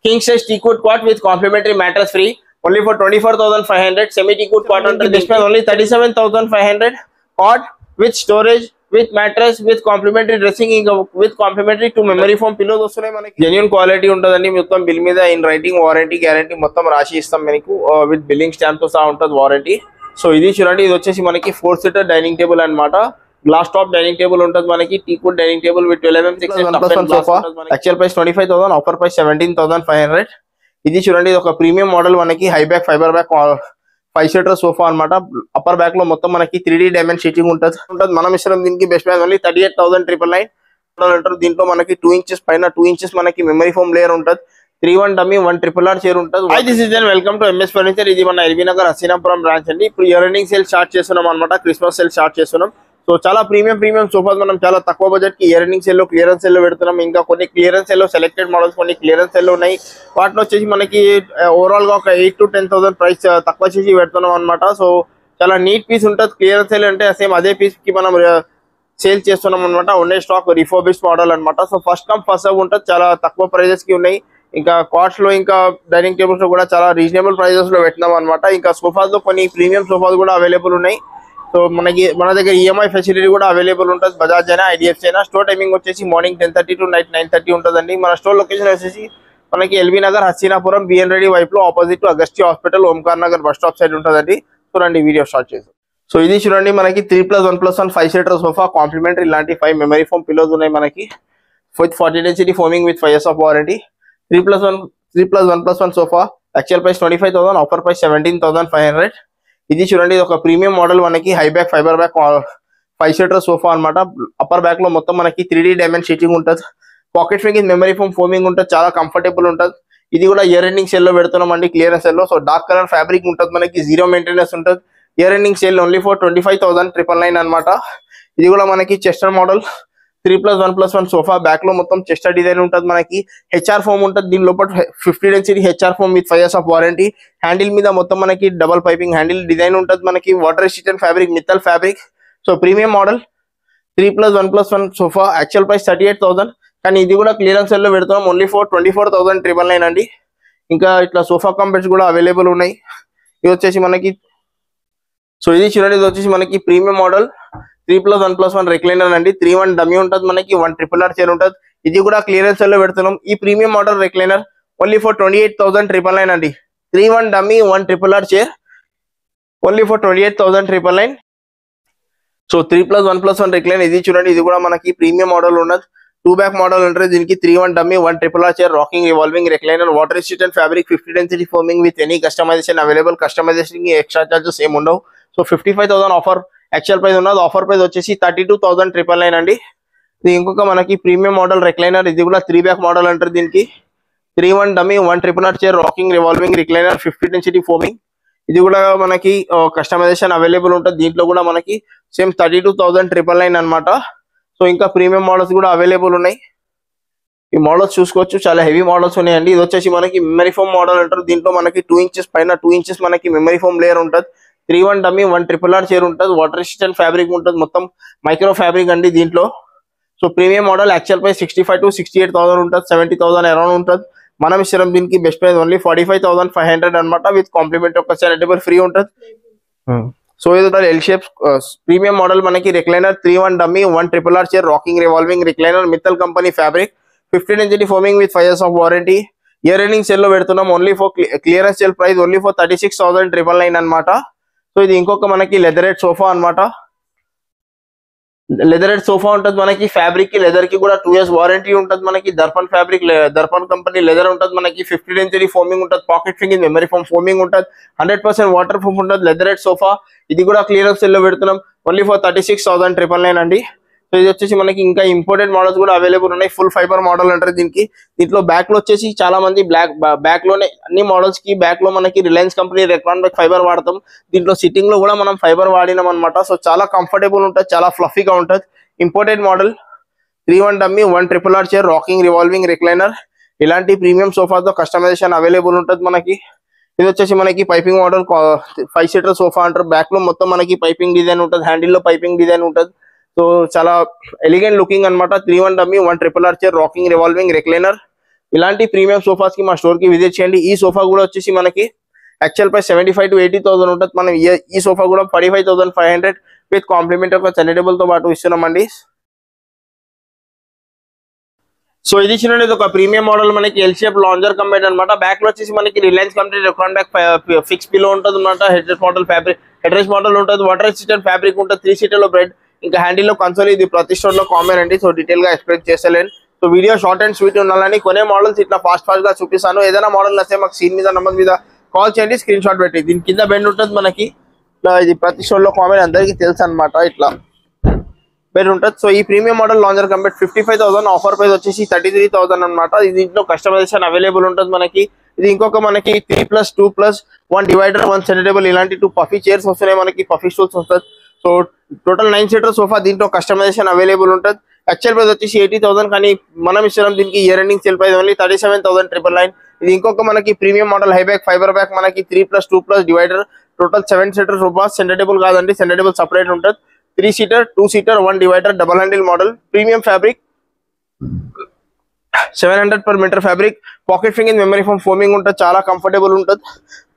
king size teakwood cot with complimentary mattress free only for 24,500. Semi teakwood cot under this price only 37,500. Cot with storage, with mattress, with complimentary dressing, with complimentary 2 memory foam pillows వస్తున్నాయి మనకి. Genuine quality ఉంటదండి. మొత్తం bill మీద in writing warranty guarantee మొత్తం రాసి ఇస్తాం మీకు with billing stamp తో సహా ఉంటది వారంటీ. సో ఇది చూడండి, ఇది వచ్చేసి మనకి 4 సీటర్ డైనింగ్ టేబుల్ అన్నమాట. గ్లాస్ టాప్ డైనింగ్ టేబుల్ ఉంటుంది మనకి. Teakwood dining table with 12mm sofa. Actual price 25,000, offer price 17,500. ఇది చూడండి, ఇది ఒక ప్రీమియం మోడల్ మనకి high back fibre back 5 seater sofa అన్నమాట. అప్పర్ బ్యాక్ లో మొత్తం మనకి 3D డైమండ్ షీటింగ్ ఉంటుంది. మనం ఇష్టం దీనికి బెస్ట్ ప్రైస్ ఓన్లీ 38,999 అంటారు. దీంట్లో మనకి 2 ఇంచెస్ పైన 2 ఇంచెస్ మనకి మెమరీ ఫోమ్ లేయర్ ఉంటుంది. 3-1 డమ్మీ 1 RRR చైర్ ఉంటుంది. Hi this is welcome to MS furniture. ఇది మన ఎల్బీ నగర్ హసీనాపురం బ్రాంచ్ అండి. ఇప్పుడు ఇయర్ ఎండింగ్ సేల్ స్టార్ట్ చేస్తున్నాం అనమాట. క్రిస్మస్ సేల్ స్టార్ట్ చేస్తున్నాం. సో చాలా ప్రీమియం సోఫాస్ మనం చాలా తక్కువ బడ్జెట్ కి ఇయర్ ఎండింగ్ సేల్ లో క్లియరెన్స్ సేల్ లో పెడుతున్నాం. ఇంకా కొన్ని క్లియరెన్స్ సేల్ లో సెలెక్టెడ్ మోడల్స్ కొన్ని క్లియరెన్స్ సేల్ లో ఉన్నాయి. వాటిలో వచ్చేసి మనకి ఓవరాల్ గా ఒక 8,000 to 10,000 ప్రైస్ తక్కువ చేసి పెడుతున్నాం అనమాట. సో చాలా నీట్ పీస్ ఉంటుంది. క్లియరెన్స్ సేల్ అంటే సేమ్ అదే పీస్ కి మనం సేల్ చేస్తున్నాం అనమాట. ఉండే స్టాక్ రిఫర్బిష్డ్ మోడల్ అనమాట. So first come first serve ఉంటుంది. చాలా తక్కువ ప్రైజెస్ కి ఉన్నాయి. ఇంకా కాట్స్ లో ఇంకా డైనింగ్ టేబుల్స్ లో కూడా చాలా రీజనబుల్ ప్రైజెస్ లో పెట్టినాం అనమాట. ఇంకా సోఫాస్ లో కొన్ని ప్రీమియం సోఫాస్ కూడా అవైలబుల్ ఉన్నాయి. సో మన దగ్గర ఈఎంఐ ఫెసిలిటీ కూడా అవైలబుల్ ఉంటుంది. బజాజ్ అయినా ఐడిఎఫ్సి అయినా. స్టోర్ టైమింగ్ వచ్చేసి మార్నింగ్ 10:30 to నైట్ 9:30 ఉంటుందండి. మన స్టోర్ లొకేషన్ వచ్చేసి మనకి ఎల్బీ నగర్ హసీనాపురం బిఎన్ రెడ్డి వైపు లో opposite to Agasti hospital Omkar Nagar bus stop side ఉంటుందండి. చూడండి, వీడియో స్టార్ట్ చేద్దాం. సో ఇది చూడండి, మనకి 3+1+1 5 సీటర్ సోఫా కాంప్లిమెంటరీ ఇలాంటి 5 మెమరీ ఫోమ్ పిల్లోస్ ఉన్నాయి మనకి. With 40 density foaming with 5 years of warranty. 3+1+1 sofa. Actual price 25,000, offer price 17,500. ఇది చూడండి, ఇది ఒక ప్రీమియం మోడల్ మనకి high back fibre back 5 seater sofa అన్నమాట. అప్పర్ బ్యాక్ లో మొత్తం మనకి 3D డైమండ్ షీటింగ్ ఉంటుంది. పాకెట్ ఫింగింగ్ మెమరీ ఫోమ్ ఫోమింగ్ ఉంటుంది. చాలా కంఫర్టబుల్ ఉంటుంది. ఇది కూడా ఇయర్ ఎండింగ్ సేల్ లో పెడుతున్నాం అండి, క్లియరెన్స్ సేల్ లో. సో డార్క్ కలర్ ఫ్యాబ్రిక్ ఉంటుంది మనకి. 0 మెయింటెనెన్స్ ఉంటుంది. Year ending sale only for 25,999 అనమాట. ఇది కూడా మనకి చెస్టర్ మోడల్ 3+1+1 సోఫా. బ్యాక్ లో మొత్తం చెస్టర్ డిజైన్ ఉంటుంది మనకి. హెచ్ఆర్ ఫోమ్ ఉంటుంది. దీని లోపల 50 density HR foam with 5 years of warranty. Handle మీద మొత్తం మనకి డబల్ పైపింగ్ హ్యాండిల్ డిజైన్ ఉంటుంది మనకి. Water resistant fabric, Mittal fabric. So premium model 3+1+1 sofa. Actual price 38,000, కానీ ఇది కూడా క్లియరెన్స్ సేల్ లో పెడుతున్నాం ఓన్లీ ఫర్ 24,999 అండి. ఇంకా ఇట్లా సోఫా కంపెట్స్ కూడా అవైలబుల్ ఉన్నాయి. ఇది వచ్చేసి మనకి, సో ఇది చూడండి, ఇది వచ్చేసి మనకి ప్రీమియం మోడల్ 3+1+1 రెక్లైనర్ అండి. 3-1 డమ్మీ ఉంటుంది మనకి. 1 RRR చైర్ ఉంటుంది. ఇది కూడా క్లియరెన్స్ సేల్ లో పెడుతున్నాం. ఈ premium model recliner only for 28,999 అండి. 3-1 dummy 1 RRR chair only for 28,999. So 3+1+1 recliner. ఇది చూడండి, ఇది కూడా మనకి ప్రీమియం మోడల్ ఉన్నది. 2 బ్యాక్ మోడల్ ఉంటుంది దీనికి. 3-1 dummy 1 RRR chair, rocking revolving recliner, water resistant fabric, 50 density foaming with any customization available. Customization కి ఎక్స్ట్రా చార్జెస్ ఏమి ఉండవు. సో 55,000 ఆఫర్ యాక్చువల్ ప్రైస్ ఉన్నది. ఆఫర్ ప్రైస్ వచ్చేసి 32,999 అండి. ఇది ఇంకొక మనకి ప్రీమియం మోడల్ రెక్లైనర్. ఇది కూడా 3 బ్యాక్ మోడల్ అంటారు దీనికి. 3-1 dummy 1 RRR chair, rocking revolving recliner, 50 density foaming. ఇది కూడా మనకి కస్టమైజేషన్ అవైలబుల్ ఉంటుంది. దీంట్లో కూడా మనకి సేమ్ 32,999 అనమాట. సో ఇంకా ప్రీమియం మోడల్స్ కూడా అవైలబుల్ ఉన్నాయి. ఈ మోడల్స్ చూసుకోవచ్చు, చాలా హెవీ మోడల్స్ ఉన్నాయండి. ఇది వచ్చేసి మనకి మెమరీ ఫోమ్ మోడల్ అంటారు. దీంట్లో మనకి 2 ఇంచెస్ పైన 2 ఇంచెస్ మనకి మెమరీ ఫోమ్ లేయర్ ఉంటుంది. 3-1 డమ్మీ 1 RRR చైర్ ఉంటుంది. వాటర్ రెసిస్టెంట్ ఫ్యాబ్రిక్ ఉంటుంది. మొత్తం మైక్రో ఫ్యాబ్రిక్ అండి దీంట్లో. So premium model. Actual price 65,000 to 68,000 ఉంటుంది. 70,000 అరౌండ్ ఉంటుంది. మనం ఇష్టం దీనికి బెస్ట్ ప్రైస్ ఓన్లీ 45,500 అనమాట. విత్ కాంప్లిమెంట్ ఒక సానిటబుల్ ఫ్రీ ఉంటుంది. సో ఇది ఎల్ షేప్ ప్రీమియం మోడల్ మనకి recliner. 3-1 dummy 1 RRR chair, rocking revolving recliner, Mittal company fabric, 50 density foaming with 5 years of warranty. Year ending sale లో పెడుతున్నాం only for clearance sale price only for 36,999 అనమాట. So ఇది ఇంకొక మనకి leatherette sofa అనమాట. Leatherette sofa ఉంటుంది మనకి. ఫ్యాబ్రిక్ కి లెదర్ కి కూడా 2 years వారంటీ ఉంటుంది మనకి. Darpan fabric, Darpan company leather ఉంటుంది మనకి. 50 డెన్సిటీ ఫోమింగ్ ఉంటుంది. పాకెట్ ఫింగింగ్ మెమరీ ఫోమ్ ఫోమింగ్ ఉంటుంది. 100% వాటర్ ప్రూఫ్ ఉంటుంది. Leatherette sofa. ఇది కూడా క్లియరెన్స్ సేల్ లో పెడుతున్నాం ఓన్లీ ఫర్ 36,999 అండి. సో ఇది వచ్చేసి మనకి ఇంకా ఇంపోర్టెడ్ మోడల్స్ కూడా అవైలబుల్ ఉన్నాయి. ఫుల్ ఫైబర్ మోడల్ అంటారు దీనికి. దీంట్లో బ్యాక్ లో వచ్చేసి చాలా మంది బ్యాక్ లోనే అన్ని మోడల్స్ కి బ్యాక్ లో మనకి రిలయన్స్ కంపెనీ రెక్లాన్ బ్యాక్ ఫైబర్ వాడతాం. దీంట్లో సిట్టింగ్ లో కూడా మనం ఫైబర్ వాడినాం అనమాట. సో చాలా కంఫర్టబుల్ ఉంటుంది, చాలా ఫ్లఫీగా ఉంటుంది. Imported model. 3-1 dummy 1 RRR chair, rocking revolving recliner. ఇలాంటి ప్రీమియం సోఫాతో కస్టమైజేషన్ అవైలబుల్ ఉంటుంది మనకి. ఇది వచ్చేసి మనకి పైపింగ్ మోడల్ 5 సీటర్ సోఫా అంటారు. బ్యాక్ లో మొత్తం మనకి పైపింగ్ డిజైన్ ఉంటుంది. హ్యాండిల్ లో పైపింగ్ డిజైన్ ఉంటుంది. సో చాలా ఎలిగెంట్ లుకింగ్ అనమాట. 3-1 dummy 1 RRR chair, rocking revolving recliner. ఇలాంటి ప్రీమియం సోఫాస్ కి మా స్టోర్ కి విజిట్ చేయండి. ఈ సోఫా కూడా వచ్చేసి మనకి యాక్చువల్ ప్రైస్ 75,000 to 80,000 ఉంటుంది. మనం ఈ సోఫా కూడా 45,500 విత్ కాంప్లిమెంట్ ఒక సెంటర్ టేబుల్ తో పాటు ఇస్తున్నామండి. సో ఇది చూడండి, ఇది ఒక ప్రీమియం మోడల్ మనకి ఎల్ షేప్ లాంజర్ కంబైన్ అనమాట. బ్యాక్ లో వచ్చేసి మనకి Reliance company Recron back fix pillow ఉంటుంది అనమాట. హెడ్ రెస్ట్ మోడల్ ఉంటుంది, వాటర్ రెసిస్టెంట్ ఫ్యాబ్రిక్ ఉంటుంది, 3 సీటర్ లో బెడ్, ఇంకా హ్యాండిల్ లో కన్సోల్. ఇది ప్రతి స్టోర్ లో కామన్ అండి. సో డీటెయిల్ గా ఎక్స్ప్లెయిన్ చేస్తలేను. So video short and sweet ఉండాలని కొనే మోడల్స్ ఇట్లా ఫాస్ట్ గా చూపిస్తాను. ఏదైనా మోడల్ నచ్చే మాకు స్క్రీన్ మీద నంబర్ మీద కాల్ చేయండి, స్క్రీన్ షాట్ పెట్టి. దీని కింద బెండ్ ఉంటుంది మనకి. ఇది ప్రతి స్టోర్ లో కామన్, అందరికి తెలుసు అనమాట. ఇట్లా బెడ్ ఉంటుంది. సో ఈ premium model lounger company 55,000, offer price వచ్చేసి 33,000 అనమాట. దీంట్లో కస్టమైజేషన్ అవైలబుల్ ఉంటుంది మనకి. ఇది ఇంకొక మనకి 3+2+1 డివైడర్, 1 సెంటర్ టేబుల్, ఇలాంటి 2 పఫీ చైర్స్ వస్తున్నాయి మనకి, పఫీ స్టూల్స్ వస్తుంది. So total 9 seater sofa. దీంట్లో కస్టమైజేషన్ అవైలబుల్ ఉంటుంది. యాక్చువల్ ప్రైస్ వచ్చేసి 80,000, కానీ మనం ఇస్తున్నాం దీనికి year ending sale price only 37,999. ఇది ఇంకొక మనకి premium model high back fibre back మనకి 3+2+ divider, total 7 seater sofa. Centre table కాదండి, సెంటర్ టేబుల్ సపరేట్ ఉంటుంది. 3 seater, 2 seater, 1 divider, double handle model. Premium fabric 700 per meter fabric. Pocket ఫింగింగ్ memory foam foaming ఉంటుంది, చాలా comfortable ఉంటుంది.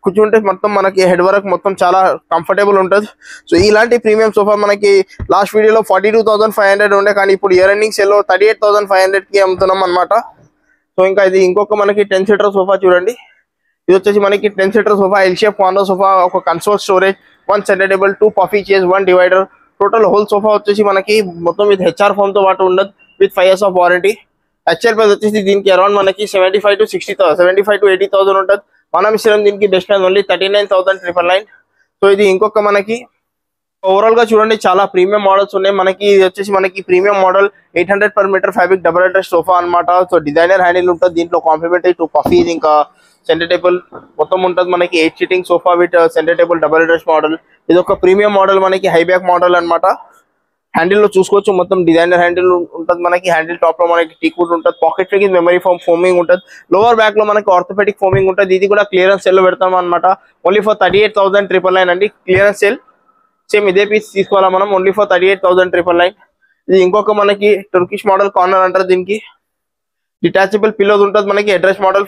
కూర్చుంటే మొత్తం మనకి హెడ్ వర్క్ మొత్తం చాలా కంఫర్టబుల్ ఉంటుంది. సో ఇలాంటి ప్రీమియం సోఫా మనకి లాస్ట్ వీడియోలో 42,500 ఉండే, కానీ ఇప్పుడు ఇయర్ ఎండింగ్ సేల్ 38,500 కి అమ్ముతున్నాం అనమాట. సో ఇంకా ఇది ఇంకొక మనకి 10 సీటర్ సోఫా చూడండి. ఇది వచ్చేసి మనకి 10 seater sofa, L shape corner sofa, ఒక console storage, 1 centre table, 2 puffy chairs, 1 divider. Total whole sofa వచ్చేసి మనకి మొత్తం విత్ హెచ్ఆర్ ఫోమ్ తో పాటు ఉండదు, with 5 years of warranty. Actual price వచ్చేసి దీనికి అరౌండ్ మనకి 75,000 to 80,000 ఉంటుంది. మనం ఇస్తున్నాం దీనికి బెస్ట్ ప్రైస్ ఓన్లీ 39,999. సో ఇది ఇంకొక మనకి ఓవరాల్ గా చూడండి చాలా ప్రీమియం మోడల్స్ ఉన్నాయి మనకి. ఇది వచ్చేసి మనకి premium model 800 per meter fabric double address sofa అనమాట. సో డిజైనర్ హ్యాండిల్ ఉంటుంది, దీంట్లో కాంప్లిమెంటరీ 2 పఫీస్, ఇంకా సెంటర్ టేబుల్ మొత్తం ఉంటుంది మనకి. 8 seating sofa with centre table double address model. ఇది ఒక ప్రీమియం మోడల్ మనకి హైబ్యాక్ మోడల్ అనమాట. హ్యాండిల్ లో చూసుకోవచ్చు, మొత్తం డిజైనర్ హ్యాండిల్ ఉంటుంది మనకి. హ్యాండిల్ టాప్ లో మనకి టీక్వుడ్ ఉంటుంది, పాకెట్ ఫింగింగ్ మెమరీ ఫోమ్ ఫోమింగ్ ఉంటుంది. లోవర్ బ్యాక్ లో మనకి ఆర్థోపెడిక్ ఫోమింగ్ ఉంటుంది. ఇది కూడా క్లియరెన్స్ సేల్ లో పెడతాం అనమాట. ఓన్లీ ఫర్ 38,999 అండి. క్లియరెన్స్ సేల్ సేమ్ ఇదే పీస్ తీసుకోవాలా మనం, ఓన్లీ ఫర్ 38,999. ఇది ఇంకొక మనకి టర్కిష్ మోడల్ కార్నర్ అంటారు దీనికి. డిటాచబుల్ పిల్లోస్ ఉంటుంది మనకి. Address model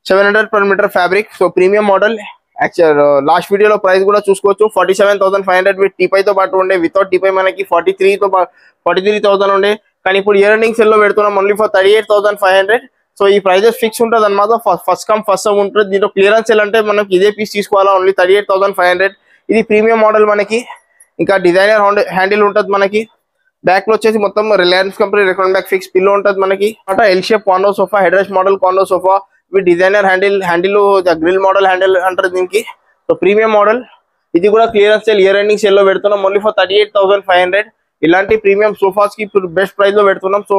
700 per meter fabric. So premium model. Actual last వీడియోలో ప్రైస్ కూడా చూసుకోవచ్చు, 47,500 విత్ టీపై తో పాటు ఉండే. వితౌట్ టీపై మనకి 43,000 ఉండే, కానీ ఇప్పుడు ఇయర్ ఎండింగ్ సెల్ లో పెడుతున్నాం ఓన్లీ ఫర్ 38,500. సో ఈ ప్రైజెస్ ఫిక్స్ ఉంటుంది అనమాట, ఫస్ట్ కమ్ ఫస్ట్ సర్వ్ ఉంటుంది. దీంట్లో క్లియరెన్స్ సెల్ అంటే మనకి ఇదే పీస్ తీసుకోవాలా, ఓన్లీ 38,500. ఇది ప్రీమియం మోడల్ మనకి. ఇంకా డిజైనర్ హ్యాండిల్ ఉంటుంది మనకి. బ్యాక్ లో వచ్చేసి మొత్తం Reliance company Recron back fix pillow ఉంటుంది మనకి. L shape corner sofa, head rest model corner sofa with designer handle grill model handle అంటారు దీనికి. So premium model. ఇది కూడా clearance sale year ending sale లో పెడుతున్నాం ఓన్లీ ఫర్ 38,500. ఇలాంటి ప్రీమియం సోఫాస్ కి ఇప్పుడు బెస్ట్ ప్రైస్ లో పెడుతున్నాం. సో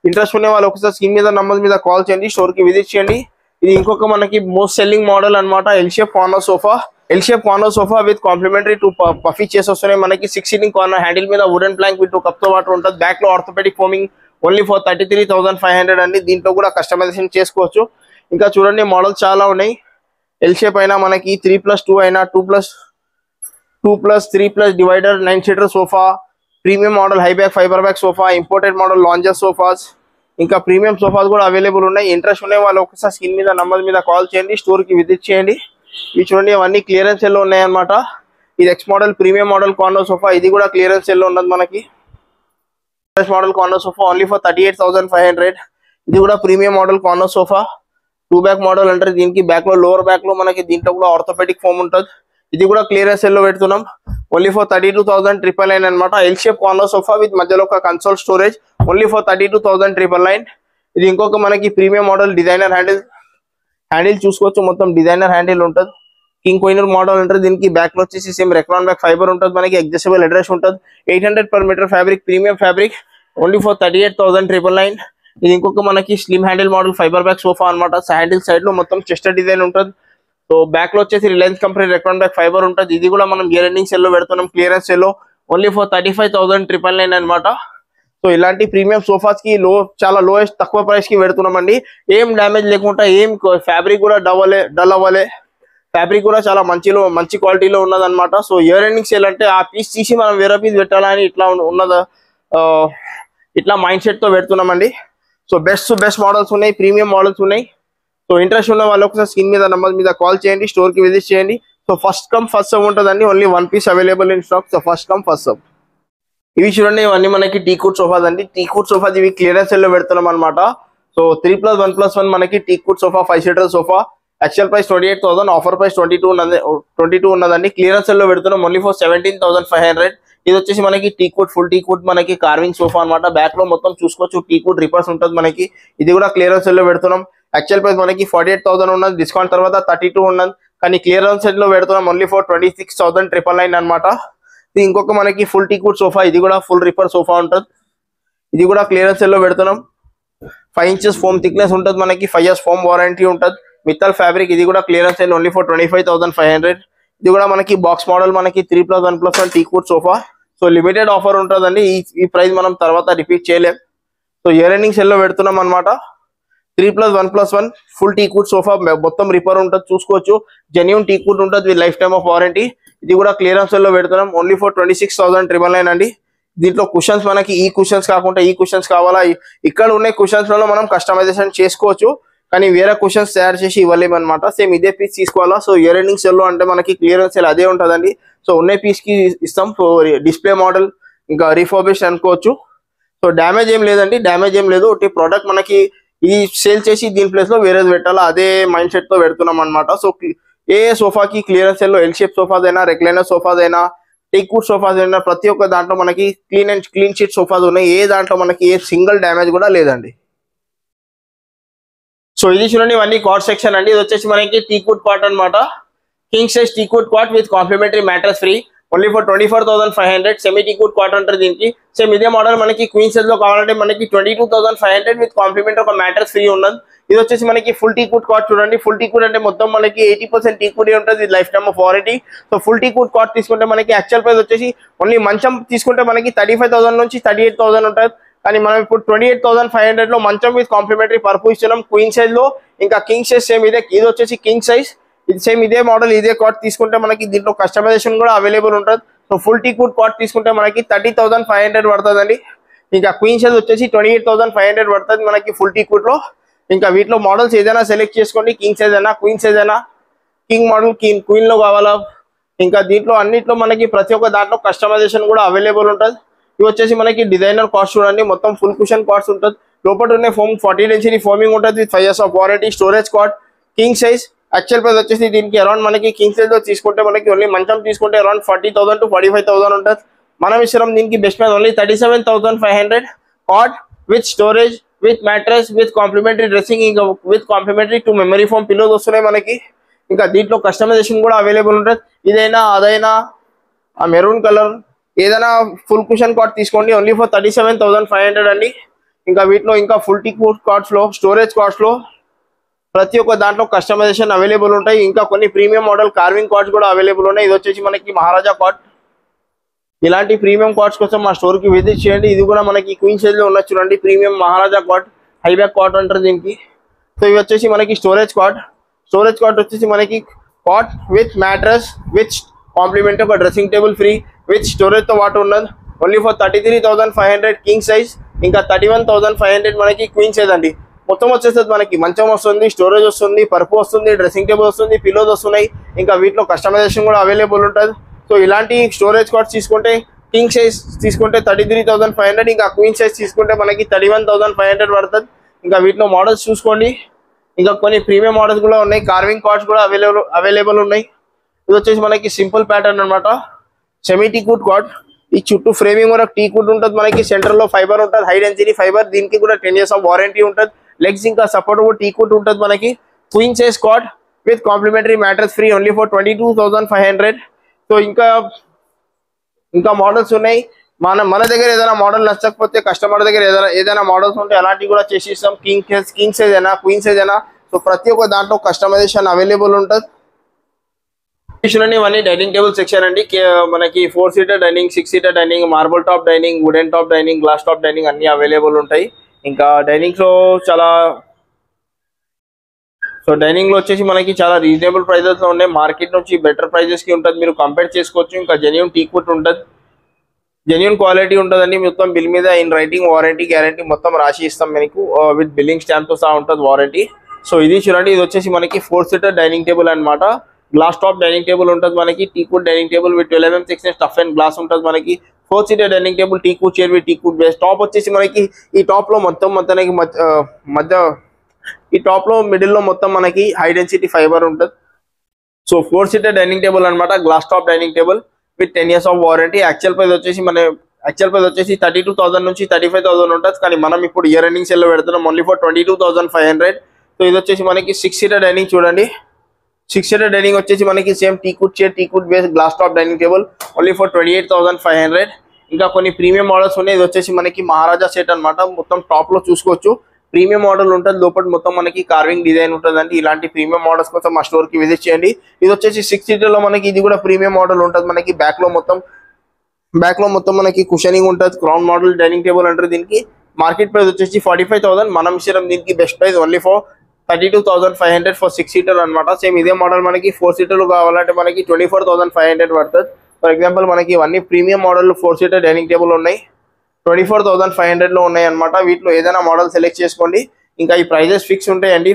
ఇంట్రెస్ట్ ఉండే వాళ్ళు ఒకసారి స్క్రీన్ మీద నంబర్ మీద కాల్ చేయండి, స్టోర్ కి విజిట్ చేయండి. ఇది ఇంకొక మనకి మోస్ట్ సెల్లింగ్ మోడల్ అనమాట, L shape corner sofa. L shape corner sofa with complimentary 2 puffy chairs వస్తున్నాయి మనకి. 6 సీటింగ్ కార్నర్, హ్యాండిల్ మీద వుడెన్ ప్లాంక్ విత్ 2 కప్ తో పాటు ఉంటుంది. బ్యాక్ లో ఆర్థోపెడిక్ ఫోమింగ్ ఓన్లీ ఫర్ 33,500 అండి. దీంట్లో కూడా కస్టమైజేషన్ చేసుకోవచ్చు. ఇంకా చూడండి మోడల్స్ చాలా ఉన్నాయి. ఎల్ షేప్ అయినా మనకి 3+2 అయినా 2+3+ divider, 9 seater sofa, premium model high back fibre back sofa, imported model lounger sofas, ఇంకా ప్రీమియం సోఫాస్ కూడా అవైలబుల్ ఉన్నాయి. ఇంట్రెస్ట్ ఉండే వాళ్ళు ఒకసారి స్క్రీన్ మీద నంబర్ మీద కాల్ చేయండి, స్టోర్ కి విజిట్ చేయండి. ఇవి చూడండి అవన్నీ క్లియరెన్స్ సెల్ లో ఉన్నాయన్నమాట. ఇది X model premium model corner sofa. ఇది కూడా క్లియరెన్స్ సెల్ లో ఉన్నది మనకి. Model corner sofa only for 38,500. ఇది కూడా premium model corner sofa, 2 back model అంటారు దీనికి. బ్యాక్ లో లోవర్ బ్యాక్ లో మనకి దీంట్లో కూడా ఆర్థోపెడిక్ ఫోమ్ ఉంటుంది. ఇది కూడా క్లియరెన్స్ సెల్ లో పెడుతున్నాం ఓన్లీ ఫర్ 32,999 అనమాట. L shape corner sofa with మధ్యలో ఒక కన్సోల్ స్టోరేజ్ ఓన్లీ ఫర్ 32,999. ఇది ఇంకొక మనకి ప్రీమియం మోడల్ డిజైనర్ హ్యాండిల్ చూసుకోవచ్చు, మొత్తం డిజైనర్ హ్యాండిల్ ఉంటుంది. కింగ్ కోయినర్ మోడల్ ఉంటుంది దీనికి. బ్యాక్ లో వచ్చేసి సేమ్ రెక్రాన్ బ్యాక్ ఫైబర్ ఉంటుంది మనకి. అడ్జస్టబుల్ అడ్రస్ ఉంటుంది. 800 per meter fabric, premium fabric only for 38,999. ఇది ఇంకొక మనకి slim handle model fibre back sofa అనమాట. హ్యాండిల్ సైడ్ లో మొత్తం చెస్టర్ డిజైన్ ఉంటుంది. సో బ్యాక్ లో వచ్చేసి Reliance company Recron back fibre ఉంటుంది. ఇది కూడా మనం ఇయర్ ఎండింగ్ సెల్ లో పెడుతున్నాం, క్లియరెన్స్ సెల్ లో ఓన్లీ ఫర్ 35,999 అనమాట. సో ఇలాంటి ప్రీమియం సోఫాస్ కి చాలా లోయెస్ట్ తక్కువ ప్రైస్ కి పెడుతున్నామండి. ఏం డ్యామేజ్ లేకుండా, ఏం ఫ్యాబ్రిక్ కూడా డల్ అవ్వలే. ఫ్యాబ్రిక్ కూడా చాలా మంచి క్వాలిటీలో ఉన్నదన్నమాట. సో ఇయర్ ఎండింగ్ సేల్ అంటే ఆ పీస్ తీసి మనం వేరే పీస్ పెట్టాలని ఇట్లా మైండ్ సెట్ తో పెడుతున్నామండి. సో బెస్ట్ మోడల్స్ ఉన్నాయి, ప్రీమియం మోడల్స్ ఉన్నాయి. సో ఇంట్రెస్ట్ ఉన్న వాళ్ళు ఒకసారి స్క్రీన్ మీద నంబర్ మీద కాల్ చేయండి, స్టోర్ కి విజిట్ చేయండి. So first come first serve ఉంటుందండి, only 1 piece available in stock. So first come first serve. ఇవి చూడండి, ఇవన్నీ మనకి టీకూట్ సోఫాస్ అండి. టీకూట్ సోఫాస్ ఇవి క్లియరెన్స్ సేల్ లో పెడుతున్నాం అనమాట. సో 3+1+1 మనకి teakwood sofa 5 seater sofa. Actual price 28,000, offer price 22 ఉన్నదండి. క్లియరెన్స్ సేల్ లో పెడుతున్నాం ఓన్లీ ఫర్ 17,500. ఇది వచ్చేసి మనకి టీకూట్, ఫుల్ టీకూట్ మనకి కార్వింగ్ సోఫా అనమాట. బ్యాక్ లో మొత్తం చూసుకోవచ్చు టీకూట్ రిపర్స్ ఉంటుంది మనకి. ఇది కూడా క్లియరెన్స్ సేల్ లో పెడుతున్నాం. యాక్చువల్ ప్రైస్ మనకి 48,000 ఉన్నది, డిస్కౌంట్ తర్వాత 32 ఉన్నది. కానీ క్లియరెన్స్ సేల్ లో పెడుతున్నాం ఓన్లీ ఫర్ 26,999 అనమాట. ఇది ఇంకొక మనకి ఫుల్ టీకూట్ సోఫా, ఇది కూడా ఫుల్ రిపర్ సోఫా ఉంటుంది. ఇది కూడా క్లియరెన్స్ సేల్ లో పెడుతున్నాం. 5 inches ఫోమ్ థిక్నెస్ ఉంటుంది మనకి, 5 years ఫోమ్ వారంటీ ఉంటుంది. మిత్తల్ ఫ్యాబ్రిక్, ఇది కూడా క్లియరెన్స్ సేల్ ఓన్లీ ఫర్ 25,500. ఇది కూడా మనకి బాక్స్ మోడల్, మనకి 3+1+1 టీకూట్ సోఫా. సో లిమిటెడ్ ఆఫర్ ఉంటుందండి, ఈ ప్రైస్ మనం తర్వాత రిపీట్ చేయలేం. సో ఇయర్ ఎండింగ్ సెల్ లో పెడుతున్నాం అనమాట. 3+1+1 ఫుల్ టీకూట్ సోఫా, మొత్తం రిపేర్ ఉంటుంది చూసుకోవచ్చు. జెన్యూన్ టీకూట్ ఉంటుంది with life time of warranty. ఇది కూడా క్లియరెన్స్ సెల్ లో పెడుతున్నాం ఓన్లీ ఫర్ 26,999 అండి. దీంట్లో కుషన్స్ మనకి ఈ కుషన్స్ కాకుండా ఈ కుషన్స్ కావాలా, ఇక్కడ ఉన్న కుషన్స్ లో మనం కస్టమైజేషన్ చేసుకోవచ్చు. కానీ వేరే కుషన్స్ తయారు చేసి ఇవ్వలేమన్నమాట. సేమ్ ఇదే పీస్ తీసుకోవాలా. సో ఇయర్ ఎండింగ్ సెల్ లో అంటే మనకి క్లియరెన్స్ సెల్ అదే ఉంటుందండి. సో ఉన్న పీస్ కి ఇస్తాం. సో డిస్ప్లే మోడల్ ఇంకా రీఫర్బిష్ అనుకోవచ్చు. సో డ్యామేజ్ ఏం లేదండి, డ్యామేజ్ ఏం లేదు. ఒకటి ప్రోడక్ట్ మనకి ఈ సేల్ చేసి దీని ప్లేస్ లో వేరేది పెట్టాలా, అదే మైండ్ సెట్ తో పెడుతున్నాం అనమాట. సో ఏ సోఫాకి క్లియరెన్స్ సెల్ లో ఎల్ షేప్ సోఫాస్ అయినా, రెక్లైనర్ సోఫాస్ అయినా, టీకూట్ సోఫాస్ అయినా, ప్రతి ఒక్క దాంట్లో మనకి క్లీన్ షీట్ సోఫాస్ ఉన్నాయి. ఏ దాంట్లో మనకి ఏ సింగిల్ డ్యామేజ్ కూడా లేదండి. సో ఇది చూడండి, ఇవన్నీ కాట్ సెక్షన్ అండి. ఇది వచ్చేసి మనకి టీకూట్ కాట్ అనమాట. King size teakwood cot with complimentary mattress free only for 24,500. Semi teakwood cot అంటారు దీనికి. సేమ్ ఇదే మోడల్ మనకి క్వీన్ సైజ్ లో కావాలంటే మనకి 22,500 విత్ కాంప్లిమెంట్ ఒక మ్యాట్రెస్ ఫ్రీ ఉన్నది. ఇది వచ్చేసి మనకి ఫుల్ టీకూట్ కాట్ చూడండి. ఫుల్ టీకూట్ అంటే మొత్తం మనకి 80% టీకూట్ ఉంటుంది, life time of warranty. So full teakwood cot తీసుకుంటే మనకి యాక్చువల్ ప్రైస్ వచ్చేసి ఓన్లీ మంచం తీసుకుంటే మనకి 35,000 నుంచి 38,000 ఉంటుంది. కానీ మనం ఇప్పుడు 28,500 లో మంచం విత్ కాంప్లిమెంటరీ పరుపు ఇస్తున్నాం క్వీన్ సైజ్ లో. ఇంకా కింగ్ సైజ్ సేమ్ ఇదే, ఇది వచ్చేసి కింగ్ సైజ్. ఇది సేమ్ ఇదే మోడల్, ఇదే కాట్ తీసుకుంటే మనకి దీంట్లో కస్టమైజేషన్ కూడా అవైలబుల్ ఉంటుంది. సో ఫుల్ టీకూట్ కాట్ తీసుకుంటే మనకి 30,500 పడుతుందండి. ఇంకా క్వీన్ సైజ్ వచ్చేసి 28,500 పడుతుంది మనకి ఫుల్ టీకూట్ లో. ఇంకా వీటిలో మోడల్స్ ఏదైనా సెలెక్ట్ చేసుకోండి, కింగ్ సైజ్ అయినా, క్వీన్ సైజ్ అయినా. కింగ్ మోడల్ క్వీన్ లో కావాలా. ఇంకా దీంట్లో అన్నిట్లో మనకి ప్రతి ఒక్క దాంట్లో కస్టమైజేషన్ కూడా అవైలబుల్ ఉంటుంది. ఇవి వచ్చేసి మనకి డిజైనర్ కాస్ట్ చూడండి, మొత్తం ఫుల్ కుషన్ కాస్ట్ ఉంటుంది. లోపల ఉన్న ఫోమ్ 40 density ఫోమింగ్ ఉంటుంది with 5 years of warranty. Storage cot king size. Actual price వచ్చేసి దీనికి అరౌండ్ మనకి కింగ్ సైజ్ లో తీసుకుంటే మనకి ఓన్లీ మంచం తీసుకుంటే అరౌండ్ 40,000 to 45,000 ఉంటుంది. మనం ఇస్తున్నాం దీనికి best price only 37,500. Cot with storage, with mattress, with complimentary dressing, ఇంకా with complimentary 2 memory foam pillows వస్తున్నాయి మనకి. ఇంకా దీంట్లో కస్టమైజేషన్ కూడా అవైలబుల్ ఉంటుంది. ఇదైనా అదైనా ఆ మెరూన్ కలర్ ఏదైనా ఫుల్ కుషన్ కాట్ తీసుకోండి ఓన్లీ ఫర్ 37,500 అండి. ఇంకా వీటిలో ఇంకా ఫుల్ టీకూట్ కార్డ్స్ లో, స్టోరేజ్ కార్డ్స్ లో ప్రతి ఒక్క దాంట్లో కస్టమైజేషన్ అవైలబుల్ ఉంటాయి. ఇంకా కొన్ని ప్రీమియం మోడల్ కార్వింగ్ కార్డ్స్ కూడా అవైలబుల్ ఉన్నాయి. ఇది వచ్చేసి మనకి మహారాజా కార్డ్. ఇలాంటి ప్రీమియం కార్డ్స్ కోసం మా స్టోర్ కి విజిట్ చేయండి. ఇది కూడా మనకి క్వీన్ సైజ్ లో ఉన్న చూడండి, ప్రీమియం మహారాజా కార్డ్, హైబ్యాక్ కార్డ్ అంటారు దీనికి. సో ఇవి వచ్చేసి మనకి స్టోరేజ్ కార్డ్. స్టోరేజ్ కార్డ్ వచ్చేసి మనకి cot with mattress, with compliment ఒక dressing table free, with storage తో పాటు ఉన్నది ఓన్లీ ఫర్ 33,500 కింగ్ సైజ్. ఇంకా 31,500 మనకి క్వీన్ సైజ్ అండి. మొత్తం వచ్చేస్తుంది మనకి మంచం వస్తుంది, స్టోరేజ్ వస్తుంది, పరుపు వస్తుంది, డ్రెస్సింగ్ టేబుల్ వస్తుంది, పిల్లోస్ వస్తున్నాయి. ఇంకా వీటిలో కస్టమైజేషన్ కూడా అవైలబుల్ ఉంటుంది. సో ఇలాంటి స్టోరేజ్ కార్డ్స్ తీసుకుంటే కింగ్ సైజ్ తీసుకుంటే 33,500, ఇంకా క్వీన్ సైజ్ తీసుకుంటే మనకి 31,500 పడుతుంది. ఇంకా వీటిలో మోడల్స్ చూసుకోండి. ఇంకా కొన్ని ప్రీమియం మోడల్స్ కూడా ఉన్నాయి, కార్వింగ్ కార్డ్స్ కూడా అవైలబుల్ ఉన్నాయి. ఇది వచ్చేసి మనకి సింపుల్ ప్యాటర్న్ అనమాట, సెమీ టీకూట్ కార్డ్. ఈ చుట్టూ ఫ్రేమింగ్ వరకు టీకూట్ ఉంటుంది మనకి, సెంటర్ లో ఫైబర్ ఉంటుంది, హై డెన్సిటీ ఫైబర్. దీనికి కూడా 10 years ఆఫ్ వారంటీ ఉంటుంది. లెగ్స్ ఇంకా సపోర్ట్ కూడా టీకూట్ ఉంటుంది మనకి. Queen size card with complimentary mattress free only for 22,500. So ఇంకా మోడల్స్ ఉన్నాయి. మన దగ్గర ఏదైనా మోడల్ నచ్చకపోతే కస్టమర్ దగ్గర ఏదైనా మోడల్స్ ఉంటే అలాంటివి కూడా చేసి ఇస్తాం. కింగ్ సైజ్ అయినా, క్వీన్ సైజ్ అయినా. సో ప్రతి ఒక్క దాంట్లో కస్టమైజేషన్ అవైలబుల్ ఉంటుంది. ఇవన్నీ డైనింగ్ టేబుల్ సెక్షన్ అండి. మనకి 4 seater dining, 6 seater dining, marble top dining, wooden top dining, glass top dining అన్ని అవైలబుల్ ఉంటాయి. ఇంకా డైనింగ్ లో డైనింగ్ లో వచ్చేసి మనకి చాలా రీజనబుల్ ప్రైజెస్ లో ఉన్నాయి. మార్కెట్ నుంచి బెటర్ ప్రైజెస్ కి ఉంటుంది, మీరు కంపేర్ చేసుకోవచ్చు. ఇంకా జెన్యూన్ టీకూట్ ఉంటుంది. జెన్యూన్ క్వాలిటీ ఉంటుందండి. మొత్తం బిల్ మీద ఇన్ రైటింగ్ వారంటీ గ్యారంటీ మొత్తం రాసి ఇస్తాం మీకు విత్ బిల్లింగ్ స్టాంప్ తో సహా ఉంటుంది వారంటీ. సో ఇది చూడండి, ఇది వచ్చేసి మనకి 4 సీటర్ డైనింగ్ టేబుల్ అనమాట. గ్లాస్ టాప్ డైనింగ్ టేబుల్ ఉంటుంది మనకి. Teakwood dining table with 12 mm thickness tough and glass ఉంటుంది మనకి. 4 seater dining table teakwood chair with teakwood base. Top వచ్చేసి మనకి ఈ టాప్ లో మొత్తం మొత్తానికి మధ్య ఈ టాప్ లో మిడిల్ లో మొత్తం మనకి హై డెన్సిటీ ఫైబర్ ఉంటుంది. సో 4 సీటర్ డైనింగ్ టేబుల్ అనమాట. Glass top dining table with 10 years of warranty. Actual price వచ్చేసి 32,000 నుంచి 35,000 ఉంటుంది. కానీ మనం ఇప్పుడు ఇయర్ ఎండింగ్ సేల్ లో పెడుతున్నాం ఓన్లీ ఫర్ 22,500. సో ఇది వచ్చేసి మనకి 6 సీటర్ డైనింగ్ చూడండి. 6 సీటర్ డైనింగ్ వచ్చేసి మనకి same teakwood chair teakwood base glass top dining table only for 28,500. ఇంకా కొన్ని ప్రీమియం మోడల్స్ ఉన్నాయి. ఇది వచ్చేసి మనకి మహారాజా సెట్ అనమాట. మొత్తం టాప్ లో చూసుకోవచ్చు ప్రీమియం మోడల్ ఉంటుంది. లోపల మొత్తం మనకి కార్వింగ్ డిజైన్ ఉంటుందండి. ఇలాంటి ప్రీమియం మోడల్స్ కోసం మా స్టోర్ కి విజిట్ చేయండి. ఇది వచ్చేసి 6 సీటర్ లో మనకి ఇది కూడా ప్రీమియం మోడల్ ఉంటుంది. మనకి బ్యాక్ లో మొత్తం మనకి కుషనింగ్ ఉంటుంది. క్రౌన్ మోడల్ డైనింగ్ టేబుల్ అంటారు దీనికి. మార్కెట్ ప్రైస్ వచ్చేసి 45,000. మనం ఇచ్చిన దీనికి best price only for 32,500 for 6 seater అనమాట. సేమ్ ఇదే మోడల్ మనకి 4 సీటర్లు కావాలంటే మనకి 24,500 పడుతుంది. ఫర్ ఎగ్జాంపుల్ మనకి ఇవన్నీ premium model 4 seater dining table ఉన్నాయి. 24,500 లో ఉన్నాయి అనమాట. వీటిలో ఏదైనా మోడల్ సెలెక్ట్ చేసుకోండి. ఇంకా ఈ ప్రైజెస్ ఫిక్స్ ఉంటాయండి.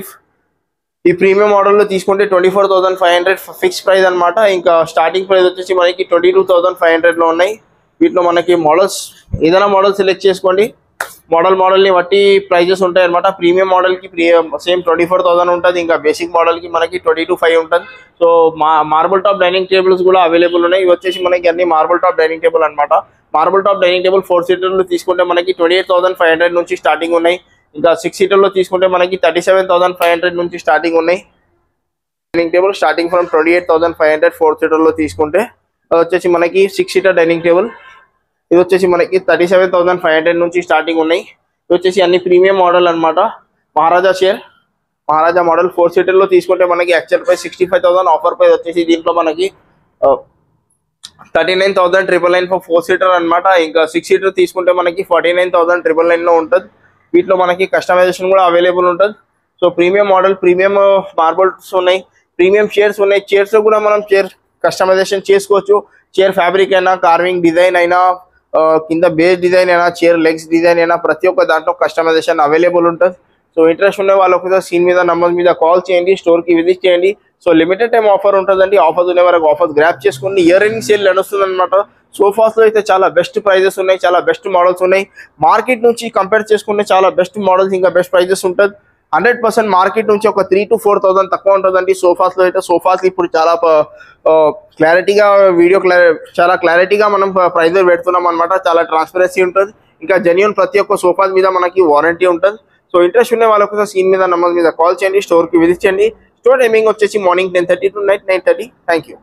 ఈ ప్రీమియం మోడల్లో తీసుకుంటే 24,500 ఫిక్స్ ప్రైస్ అనమాట. ఇంకా స్టార్టింగ్ ప్రైస్ వచ్చేసి మనకి 22,500 లో ఉన్నాయి. వీటిలో మనకి మోడల్స్ ఏదైనా మోడల్ సెలెక్ట్ చేసుకోండి. మోడల్ని బట్టి ప్రైజెస్ ఉంటాయి అనమాట. ప్రీమియం మోడల్ కి సేమ్ 24,000 ఉంటుంది. ఇంకా బేసిక్ మోడల్ కి మనకి 22,500 ఉంటుంది. So marble top dining tables కూడా అవైలబుల్ ఉన్నాయి. ఇవి వచ్చేసి మనకి అన్ని మార్బుల్ టాప్ డైనింగ్ టేబుల్ అనమాట. మార్బుల్ టాప్ డైనింగ్ టేబుల్ 4 సీటర్లు తీసుకుంటే మనకి 28,500 నుంచి స్టార్టింగ్ ఉన్నాయి. ఇంకా 6 సీటర్లో తీసుకుంటే మనకి 37,500 నుంచి స్టార్టింగ్ ఉన్నాయి. డైనింగ్ టేబుల్ స్టార్టింగ్ ఫ్రమ్ 28,500 4 సీటర్లో తీసుకుంటే. అది వచ్చేసి మనకి 6 సీటర్ డైనింగ్ టేబుల్. ఇది వచ్చేసి మనకి 37,500 నుంచి స్టార్టింగ్ ఉన్నాయి. ఇది వచ్చేసి అన్ని ప్రీమియం మోడల్ అనమాట. మహారాజా మోడల్ 4 సీటర్లో తీసుకుంటే మనకి యాక్చువల్ ప్రైస్ 65,000. ఆఫర్ ప్రైస్ వచ్చేసి దీంట్లో మనకి 39,999 ఫర్ 4 సీటర్ అనమాట. ఇంకా 6 సీటర్ తీసుకుంటే మనకి 49,999 లో ఉంటుంది. వీటిలో మనకి కస్టమైజేషన్ కూడా అవైలబుల్ ఉంటుంది. So premium model premium marbles ఉన్నాయి. ప్రీమియం చైర్స్ ఉన్నాయి. చైర్స్ లో కూడా మనం చైర్ కస్టమైజేషన్ చేసుకోవచ్చు. చైర్ ఫ్యాబ్రిక్ అయినా కార్వింగ్ డిజైన్ అయినా కింద బేస్ డిజైన్ అయినా చైర్ లెగ్స్ డిజైన్ అయినా ప్రతి ఒక్క దాంట్లో కస్టమైజేషన్ అవైలబుల్ ఉంటుంది. సో ఇంట్రెస్ట్ ఉండే వాళ్ళకు స్క్రీన్ మీద నంబర్ మీద కాల్ చేయండి. స్టోర్కి విజిట్ చేయండి. సో లిమిటెడ్ టైం ఆఫర్ ఉంటుందండి. ఆఫర్స్ ఉండే వరకు ఆఫర్స్ గ్రాప్ చేసుకోండి. ఇయర్ ఎండింగ్ సేల్ నడుస్తుంది అనమాట. సోఫాస్ లో అయితే చాలా బెస్ట్ ప్రైజెస్ ఉన్నాయి. చాలా బెస్ట్ మోడల్స్ ఉన్నాయి. మార్కెట్ నుంచి కంపేర్ చేసుకుంటే చాలా బెస్ట్ మోడల్స్ ఇంకా బెస్ట్ ప్రైజెస్ ఉంటుంది. 100% మార్కెట్ నుంచి ఒక 3,000 to 4,000 తక్కువ ఉంటుందండి. సోఫాస్ లో అయితే సోఫాస్ ఇప్పుడు చాలా క్లారిటీగా చాలా క్లారిటీగా మనం ప్రైజెస్ పెడుతున్నాం అనమాట. చాలా ట్రాన్స్పరెన్సీ ఉంటుంది. ఇంకా జెన్యూన్ ప్రతి ఒక్క సోఫాస్ మీద మనకి వారంటీ ఉంటుంది. సో ఇంట్రెస్ట్ ఉండే వాళ్ళకు స్క్రీన్ మీద నంబర్ మీద కాల్ చేయండి. స్టోర్కి విజిట్ చేయండి. స్టోర్ టైమింగ్ వచ్చేసి morning 10:30 to night 9:30. Thank you.